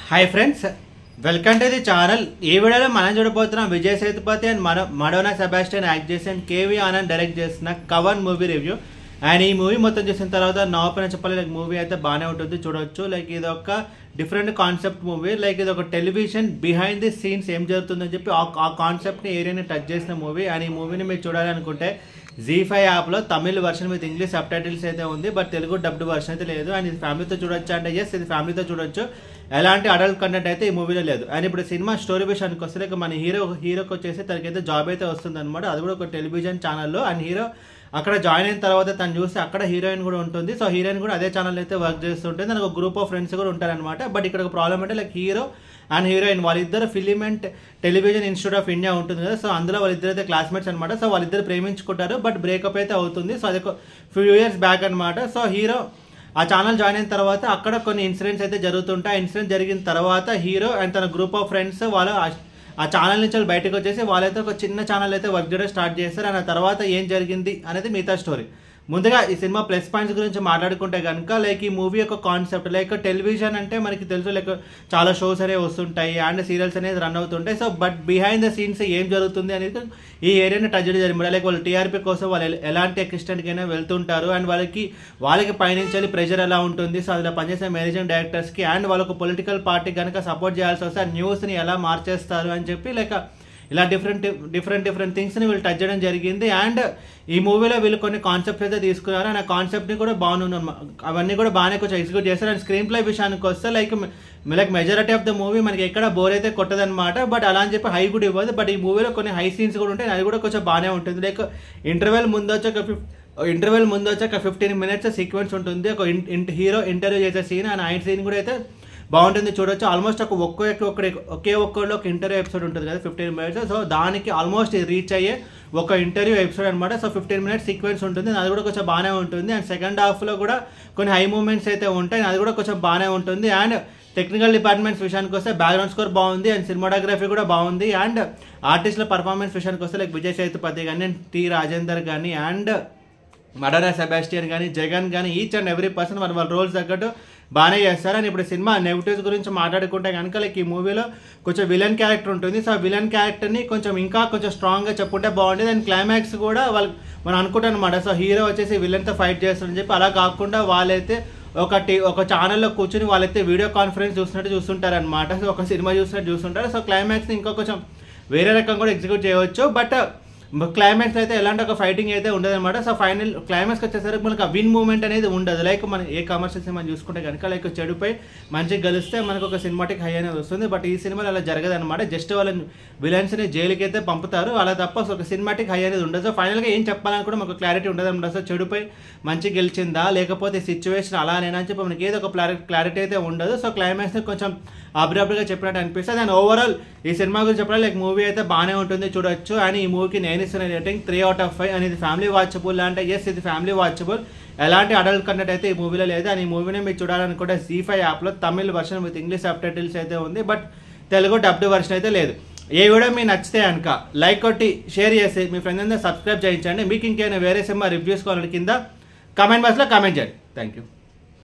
Hi friends, welcome to the channel. ఈ వీడియోలో మనం చూడబోతున్నాం Vijay Sethupathi and Madonna Sebastian act చేసి అండ్ కేవీ ఆనంద్ డైరెక్ట్ చేసిన కవన్ మూవీ రివ్యూ. అండ్ ఈ మూవీ మొత్తం చూసిన తర్వాత నా ఓపెన్ చెప్పాలి, లైక్ మూవీ అయితే బాగానే ఉంటుంది, చూడవచ్చు. లైక్ ఇది ఒక డిఫరెంట్ కాన్సెప్ట్ మూవీ. లైక్ ఇది ఒక టెలివిజన్ బిహైండ్ ది సీన్స్ ఏం జరుగుతుందని చెప్పి ఆ కాన్సెప్ట్ని ఏరియాని టచ్ చేసిన మూవీ. అండ్ ఈ మూవీని మీరు చూడాలనుకుంటే ZEE5 యాప్లో Tamil version with English sub titles అయితే ఉంది, బట్ తెలుగు డబ్డ్ వర్షన్ అయితే లేదు. అండ్ ఇది ఫ్యామిలీతో చూడొచ్చు అంటే ఎస్, ఇది ఫ్యామిలీతో చూడొచ్చు. ఎలాంటి అడల్ట్ కంటెంట్ అయితే ఈ మూవీలో లేదు. అండ్ ఇప్పుడు సినిమా స్టోరీ విషయానికి వస్తే లైక్ మన హీరోకి వచ్చేసి తనకైతే జాబ్ అయితే వస్తుంది అనమాట. అది కూడా ఒక టెలివిజన్ ఛానల్లో. అండ్ హీరో అక్కడ జాయిన్ అయిన తర్వాత తను చూస్తే అక్కడ హీరోయిన్ కూడా ఉంటుంది. సో హీరోయిన్ కూడా అదే ఛానల్ అయితే వర్క్ చేస్తుంటుంది. దానికి ఒక గ్రూప్ ఆఫ్ ఫ్రెండ్స్ కూడా ఉంటారనమాట. బట్ ఇక్కడ ఒక ప్రాబ్లం అంటే లైక్ హీరో అండ్ హీరోయిన్ వాళ్ళిద్దరు film and television institute of India ఉంటుంది కదా, సో అందులో వాళ్ళిద్దరు అయితే క్లాస్మేట్స్ అనమాట. సో వాళ్ళిద్దరు ప్రేమించుకుంటారు, బట్ బ్రేకప్ అయితే అవుతుంది. సో అది ఒక ఫ్యూ ఇయర్స్ బ్యాక్ అనమాట. సో హీరో ఆ ఛానల్ జాయిన్ అయిన తర్వాత అక్కడ కొన్ని ఇన్సిడెంట్స్ అయితే జరుగుతుంటాయి. ఆ ఇన్సిడెంట్ జరిగిన తర్వాత హీరో అండ్ తన గ్రూప్ ఆఫ్ ఫ్రెండ్స్ వాళ్ళు ఆ ఛానల్ నుంచి వాళ్ళు బయటకు వచ్చేసి వాళ్ళైతే ఒక చిన్న ఛానల్ అయితే వర్క్ చేయడం స్టార్ట్ చేస్తారు. అండ్ ఆ తర్వాత ఏం జరిగింది అనేది మిగతా స్టోరీ. ముందుగా ఈ సినిమా ప్లస్ పాయింట్స్ గురించి మాట్లాడుకుంటే కనుక లైక్ ఈ మూవీ యొక్క కాన్సెప్ట్, లైక్ టెలివిజన్ అంటే మనకి తెలుసు, లైక్ చాలా షోస్ అనేవి వస్తుంటాయి అండ్ సీరియల్స్ అనేది రన్ అవుతుంటాయి. So but behind the scenes ఏం జరుగుతుంది అనేది ఈ ఏరియాని టచ్ చేయడం జరిగింది. లైక్ వాళ్ళు టీఆర్పీ కోసం వాళ్ళు ఎలాంటి ఎక్స్టెంట్కైనా వెళ్తుంటారు అండ్ వాళ్ళకి పైనుంచి ప్రెషర్ ఎలా ఉంటుంది. సో అందులో పనిచేసే మేనేజింగ్ డైరెక్టర్స్కి అండ్ వాళ్ళకు పొలిటికల్ పార్టీ కనుక సపోర్ట్ చేయాల్సి వస్తే ఆ న్యూస్ని ఎలా మార్చేస్తారు అని చెప్పి లైక్ ఇలా డిఫరెంట్ థింగ్స్ని వీళ్ళు టచ్ చేయడం జరిగింది. అండ్ ఈ మూవీలో వీళ్ళు కొన్ని కాన్సెప్ట్స్ అయితే తీసుకున్నారు అండ్ ఆ కాన్సెప్ట్ని కూడా బాగున్నాను, అవన్నీ కూడా బాగానే కొంచెం ఎగ్జిక్యూట్ చేస్తారు. అండ్ స్క్రీన్ ప్లే విషయానికి వస్తే like majority of the movie మనకి ఎక్కడ బోర్ అయితే కొట్టదనమాట. బట్ అలా అని చెప్పి హై కూడా ఇవ్వదు. బట్ ఈ మూవీలో కొన్ని హై సీన్స్ కూడా ఉంటాయి, అది కూడా కొంచెం బాగానే ఉంటుంది. లైక్ ఇంటర్వెల్ ముందు వచ్చి ఒక 15 minutes సీక్వెన్స్ ఉంటుంది, ఒక హీరో ఇంటర్వ్యూ చేసే సీన్. అండ్ ఆ సీన్ కూడా అయితే బాగుంటుంది, చూడొచ్చు. ఆల్మోస్ట్ ఒకే ఒక్కళ్ళు ఒక ఇంటర్వ్యూ ఎపిసోడ్ ఉంటుంది కదా 15 minutes. సో దానికి ఆల్మోస్ట్ రీచ్ అయ్యే ఒక ఇంటర్వ్యూ ఎపిసోడ్ అనమాట. సో 15 minutes సీక్వెన్స్ ఉంటుంది, అది కూడా కొంచెం బాగానే ఉంటుంది. అండ్ సెకండ్ హాఫ్లో కూడా కొన్ని హై మూమెంట్స్ అయితే ఉంటాయి, అది కూడా కొంచెం బాగానే ఉంటుంది. అండ్ టెక్నికల్ డిపార్ట్మెంట్స్ విషయానికి వస్తే బ్యాక్గ్రౌండ్ స్కోర్ బాగుంది అండ్ సినిమాటోగ్రఫీ కూడా బాగుంది. అండ్ ఆర్టిస్టుల పర్ఫార్మెన్స్ విషయానికి వస్తే లైక్ విజయ్ సేతుపతి కానీ, టి రాజేందర్ కానీ, అండ్ మడోనా సెబాస్టియన్ కానీ, జగన్ కానీ, ఈచ్ అండ్ ఎవ్రీ పర్సన్ వాళ్ళ రోల్స్ తగ్గట్టు బాగానే చేస్తారు. అని ఇప్పుడు సినిమా నెగిటివ్స్ గురించి మాట్లాడుకుంటే కనుక లైక్ ఈ మూవీలో కొంచెం విలన్ క్యారెక్టర్ ఉంటుంది. సో ఆ విలన్ క్యారెక్టర్ని కొంచెం స్ట్రాంగ్గా చెప్పుకుంటే బాగుంటుంది. అండ్ క్లైమాక్స్ కూడా మనం అనుకుంటాం అనమాట. సో హీరో వచ్చేసి విలన్తో ఫైట్ చేస్తారని చెప్పి, అలా కాకుండా వాళ్ళైతే ఒక ఛానల్లో కూర్చొని వాళ్ళైతే వీడియో కాన్ఫరెన్స్ చూస్తుంటారు అనమాట. సో ఒక సినిమా చూస్తుంటారు. సో క్లైమాక్స్ని ఇంకా కొంచెం వేరే రకంగా కూడా ఎగ్జిక్యూట్ చేయవచ్చు. బట్ క్లైమాక్స్ అయితే ఎలాంటి ఒక ఫైటింగ్ అయితే ఉండదు అనమాట. సో ఫైనల్ క్లైమాక్స్కి వచ్చేసరికి మనకు ఆ విన్ మూమెంట్ అనేది ఉండదు. లైక్ మనం ఏ కమర్షియల్ సినిమా చూసుకుంటే కనుక లైక్ చెడుపై మంచిగా గెలిస్తే మనకు ఒక సినిమాటిక్ హై అనేది వస్తుంది. బట్ ఈ సినిమాలో అలా జరగదు అనమాట. జస్ట్ వాళ్ళ విలన్స్ని జైలుకి అయితే పంపుతారు, అలా తప్ప ఒక సినిమాటిక్ హై అనేది ఉండదు. సో ఫైనల్గా ఏం చెప్పాలని కూడా మనకు క్లారిటీ ఉండదు అనమాట. సో చెడుపై మంచి గెలిచిందా లేకపోతే సిచ్యువేషన్ అలానేనా అని చెప్పి మనకి ఏదో ఒక క్లారిటీ అయితే ఉండదు. సో క్లైమాక్స్ని కొంచెం అబ్రప్ట్గా చెప్పినట్టు అనిపిస్తుంది. అండ్ ఓవరాల్ ఈ సినిమా గురించి చెప్పాలి, లైక్ మూవీ అయితే బాగానే ఉంటుంది, చూడొచ్చు. అండ్ ఈ మూవీకి నేను ఇస్తున్న రేటింగ్ 3 out of 5. అనేది ఫ్యామిలీ వాచబుల్ అంటే ఎస్, ఇది ఫ్యామిలీ వాచబుల్. ఎలాంటి అడల్ట్ కంటెంట్ అయితే ఈ మూవీలో లేదు. అండ్ ఈ మూవీని మీరు చూడాలనుకుంటే ZEE5 యాప్లో Tamil version with English sub titles అయితే ఉంది, బట్ తెలుగు డబ్డ్ వర్షన్ అయితే లేదు. ఏ వీడియో మీకు నచ్చితే కనుక లైక్ కొట్టి షేర్ చేసి మీ ఫ్రెండ్స్ అందరూ సబ్స్క్రైబ్ చేయించండి. మీకు ఇంకేమైనా వేరే సినిమా రివ్యూస్ కావాలంటే కింద కామెంట్ బాక్స్లో కామెంట్ చేయండి. Thank you.